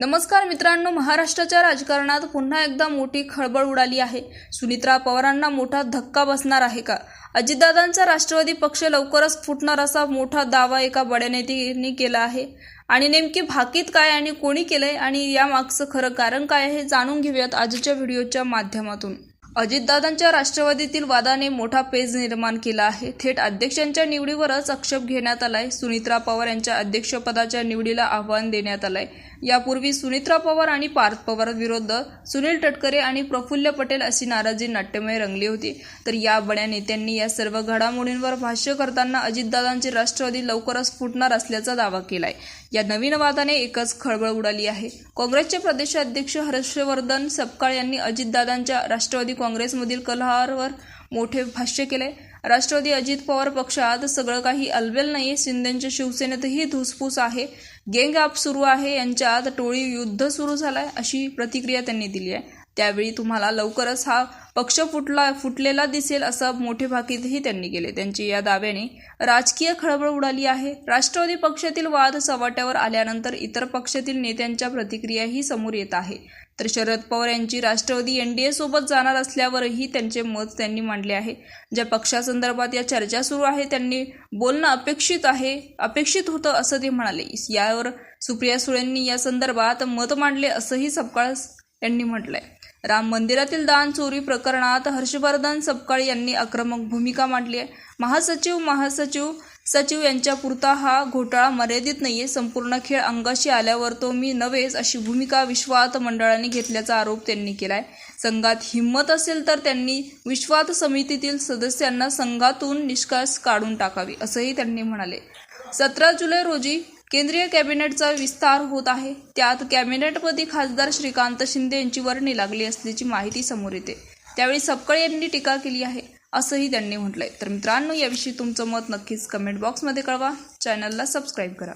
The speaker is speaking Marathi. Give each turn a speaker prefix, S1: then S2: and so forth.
S1: नमस्कार मित्रांनो, महाराष्ट्राच्या राजकारणात पुन्हा एकदा मोठी खळबळ उडाली आहे। सुनीत्रा पवारांना मोठा धक्का बसणार आहे का? अजितदादांचा राष्ट्रवादी पक्ष लवकरच फुटणार असा मोठा दावा एका बड्या नेत्याने केला आहे। आणि नेमकी भाकीत काय आणि कोणी केलंय आणि यामागचं खरं कारण काय आहे हे जाणून घेऊयात आजच्या व्हिडिओच्या माध्यमातून। अजितदादांच्या राष्ट्रवादीतील वादाने मोठा पेच निर्माण केला आहे। थेट अध्यक्षांच्या निवडीवरच आक्षेप घेण्यात आलाय। सुनीत्रा पवार यांच्या अध्यक्षपदाच्या निवडीला आव्हान देण्यात आलंय। यापूर्वी सुनीत्रा पवार आणि पार्थ पवार विरुद्ध सुनील तटकरे आणि प्रफुल्ल पटेल अशी नाराजी नाट्यमय रंगली होती। तर या बड्या नेत्यांनी या सर्व घडामोडींवर भाष्य करताना अजितदादांची राष्ट्रवादी लवकरच फुटणार असल्याचा दावा केलाय। या नवीन वादाने एकच खळबळ उडाली आहे। काँग्रेसचे प्रदेशाध्यक्ष हर्षवर्धन सपकाळ यांनी अजितदादांच्या राष्ट्रवादी काँग्रेसमधील कलहावर मोठे भाष्य केले। राष्ट्रवादी अजित पवार पक्षात सगळं काही अलबेल नाही, शिंदेच्या शिवसेनेतही धुसफूस आहे, गँग अप सुरू आहे, यांच्यात टोळी युद्ध सुरू झालंय अशी प्रतिक्रिया त्यांनी दिली आहे। त्यावेळी तुम्हाला लवकरच हा पक्ष फुटलेला दिसेल असं मोठे भाकीतही त्यांनी केले। त्यांची या दाव्याने राजकीय खळबळ उडाली आहे। राष्ट्रवादी पक्षातील वाद चव्हाट्यावर आल्यानंतर इतर पक्षातील नेत्यांच्या प्रतिक्रियाही समोर येत आहे। तर शरद पवार यांची राष्ट्रवादी एनडीए सोबत जाणार असल्यावरही त्यांचे मत त्यांनी मांडले आहे। ज्या पक्षासंदर्भात या चर्चा सुरू आहे त्यांनी बोलणं अपेक्षित होतं असं ते म्हणाले। यावर सुप्रिया सुळेंनी या संदर्भात मत मांडले असंही सपकाळ यांनी म्हटलंय। राम मंदिरातील दान चोरी प्रकरणात हर्षवर्धन सपकाळ यांनी आक्रमक भूमिका मांडली आहे। सचिव यांच्या पुरता हा घोटाळा मर्यादित नाहीये, संपूर्ण खेळ अंगाशी आल्यावर तो मी नव्हेच अशी भूमिका विश्वात मंडळाने घेतल्याचा आरोप त्यांनी केलाय। संघात हिंमत असेल तर त्यांनी विश्वात समितीतील सदस्यांना संघातून निष्कास काढून टाकावे असंही त्यांनी म्हणाले। 17 जुलै रोजी केंद्रीय कॅबिनेटचा विस्तार होत आहे। त्यात कॅबिनेटपदी खासदार श्रीकांत शिंदे यांची वर्णी लागली असल्याची माहिती समोर येते। त्यावेळी सपकाळ यांनी टीका केली आहे असंही त्यांनी म्हटलंय। तर मित्रांनो, याविषयी तुमचं मत नक्कीच कमेंट बॉक्समध्ये कळवा। चॅनलला सबस्क्राईब करा।